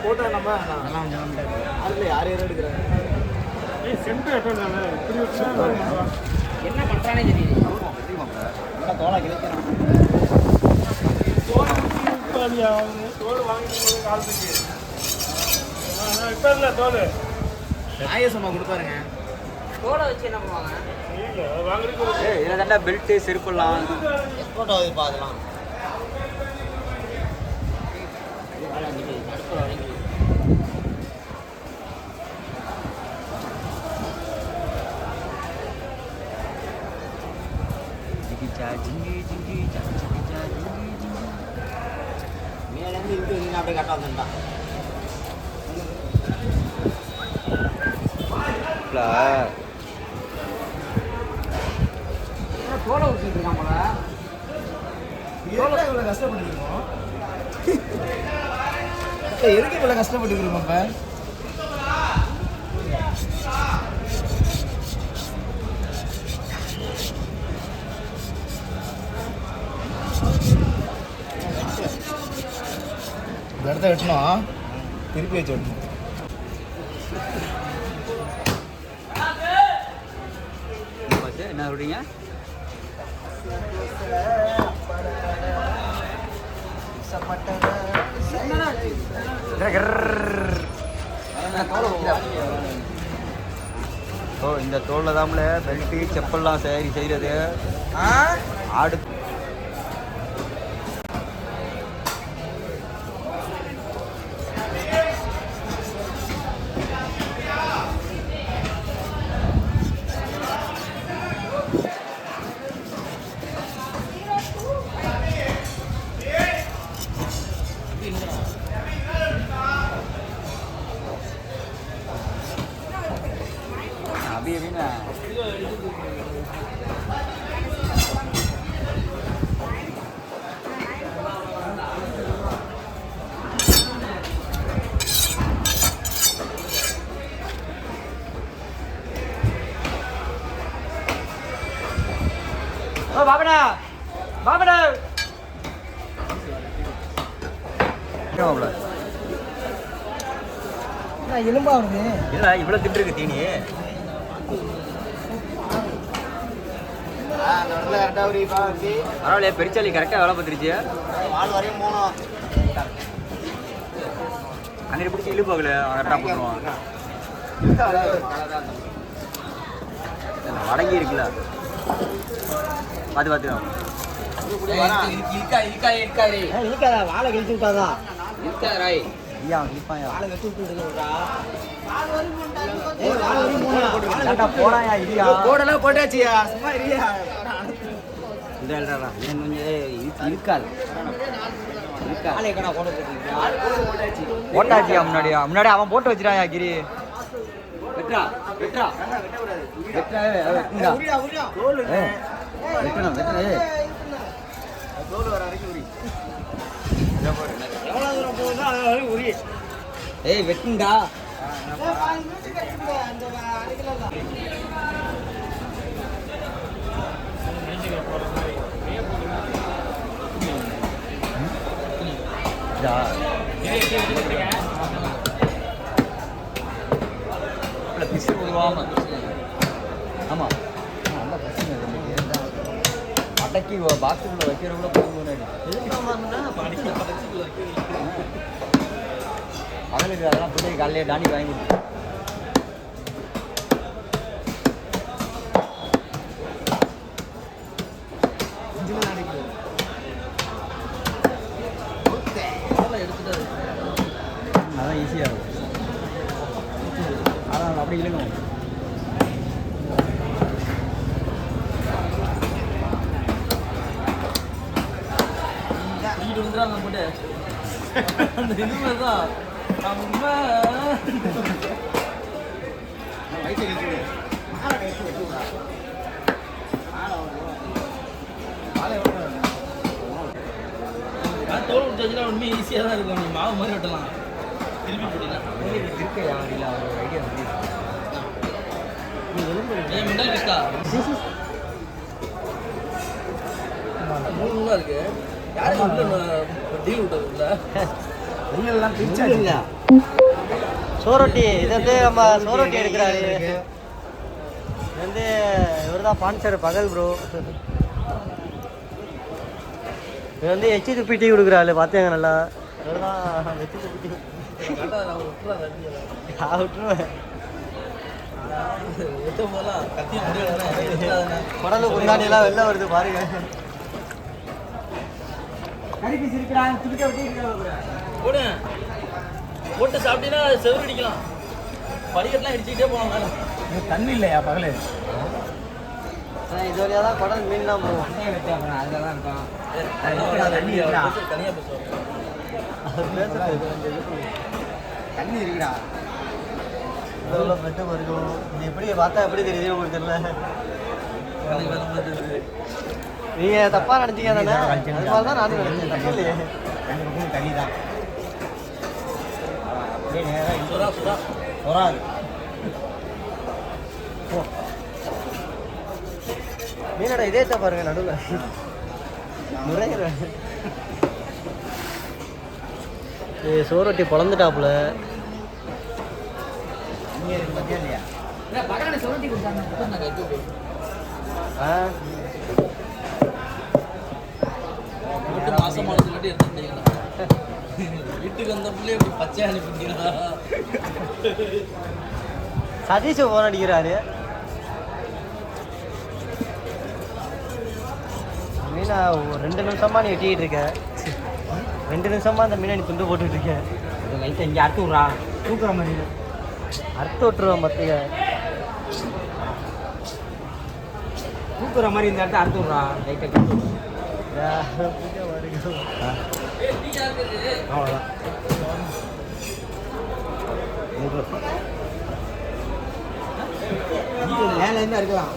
Photo நம்ம அதில் யார் யாரும் எடுக்கிறாங்க என்ன பண்ணுறானே தெரியுது. தோலை கிடைக்கிறான் தோல் வாங்கிட்டு காலத்துக்கு இப்போ இல்லை தோல் ஆயசம்மா கொடுப்பாருங்க. தோலை வச்சு என்ன பண்ணுவாங்க? வாங்குறதுக்கு இதில் தாண்டா பெல்ட்டு செருப்புலாம் எக்ஸ்போர்ட் ஆகுது பார்க்கலாம். மேலேருந்து இருக்கு அப்படியே கட்ட வந்துட்டான். தோலை ஊற்றிட்டு இருக்கான் போல. இவ்வளோ கஷ்டப்பட்டுருக்கோம். எதுக்கு இவ்வளோ கஷ்டப்பட்டுருக்கோம் இப்போ? இந்த இடத்த வெட்டணும், திருப்பி வச்சு வெட்டணும். என்ன சொல்றீங்க? ஓ, இந்த தோல்ல தான்ல பெல்ட்டு செப்பல்லாம் சரி செய்யறது. ஆடு பாபடா பாபடா எலும்பா வருது. இல்லை இவ்வளோ திட்டு இருக்கு தீனி. பரவாயில்லையா, பெருச்சாலி கரெக்டாக வேலை பார்த்துருச்சு. வால் வரையும் போனோம். அங்கே பிடிச்சி இழு போகல கரெக்டாக போட்டுருவான். வடங்கி இருக்குல்ல, பார்த்து பார்த்து இருக்காதா வாழை கழிச்சு விட்டாதான் இருக்காராய். ஐயா கிளிப்பாயா வாழை கழிச்சு விட்டுருக்கா. போடாயா இல்லையா போடலாம் போட்டாச்சியா, சும்மா இல்லையா? இந்த எழுறா இது கொஞ்சம் இருக்காது. வாழை கடை போட போட்டாச்சியா முன்னாடி அவன் போட்டு வச்சிடாயா கிரி. வெட்டா வெட்டா வெட்டா வெட்டுங்க வெட்டணும் வெட்டணும். தோல் வர வரைக்கும் உரி. எவ்வளோ தூரம் போகுதோ அது வரைக்கும் உரி. ஏய் வெட்டுண்டா. பிசு உருவாம ஆமாம் நல்ல பிரச்சனை அடக்கி பாக்ஸுக்குள்ள வைக்கிற கூட போகுது. அவங்களுக்கு அதெல்லாம் பிள்ளை காலையிலே டானி வாங்கி கொடுத்து அதான் ஈஸியாக இருக்கும். அதான் அப்படி இல்லைங்க. அந்த இதுமே தான் நம்ம வயிற்று கழிச்சு மாலை கழிச்சு வெட்டுவிடா. தோல் விட்டாச்சுன்னா உண்மையாக ஈஸியாக தான் இருக்கும். நீ மாவு மாதிரி வெட்டலாம், திருப்பி போட்டீங்கன்னா இருக்க யாரும் இல்லை. அவர் ஒரு ஐடியா சொல்லி மின்னல் பிஸ்கா 3 ரூபா இருக்கு. யாரும் உள்ள டீல் விட்டது இல்லை. எல்லாம் பிரிச்சாச்சு. சோரொட்டி இது வந்து நம்ம சோரொட்டி எடுக்கிறாரு. இது வந்து இவர் தான் பான்சர் பகல் ப்ரோ. இது வந்து எச்சி துப்பி டீ கொடுக்குறாரு பார்த்தேங்க நல்லா. இவர் தான் எச்சி துப்பி டீ. நான் விட்டுருவேன். குடலு குந்தாண்டியெல்லாம் வெளில வருது பாருங்க. போடு போட்டு சாப்பிட்டீங்கன்னா செவ்வறு அடிக்கலாம். படிக்கட்டெல்லாம் இடிச்சுக்கிட்டே போகலாம் மேலே. தண்ணி இல்லையா பகலே? இது வழியாக தான் குடல் மீன்லாம் போகும். அதில் தான் இருக்கும். தனியாக பேசுவோம். தண்ணி இருக்குடா. எவ்வளோ பெட்டும் இருக்கும். இது எப்படி பார்த்தா எப்படி தெரியுது உங்களுக்கு தெரியல. நீங்கள் தப்பாக நினச்சிங்க தானே? அது மாதிரி தான் நானும் நினச்சேன். தப்பு இல்லையே. தண்ணி தான் அப்படியே நேராக சுறா சுறா வராது. மீனோட இதயத்தை பாருங்க நடுவில் நுரையிற. சோரொட்டி பொழந்துட்டாப்புல. பகலான சுரண்டி கொடுத்தாங்க. மாசமானது கட்டி எடுத்துட்டீங்களா? வீட்டுக்கு வந்த பிள்ளைய இப்படி பச்சை அனுப்பிட்டீங்களா? சதீஷ் போன் அடிக்கிறாரு. மீனா 2 நிமிஷமா நீ வெட்டிக்கிட்டு இருக்க. 2 நிமிஷமா அந்த மீனை நீ துண்டு போட்டுட்டு இருக்க. லைட்டாக இங்கே அறுத்து விட்றா. தூக்குற மாதிரி அறுத்து விட்டுருவேன் பார்த்துக்க. தூக்குற மாதிரி இந்த இடத்த அறுத்து விட்றா. லைட்டாக அவ்வளோதான். மேலே இருந்து அறுக்கலாம்.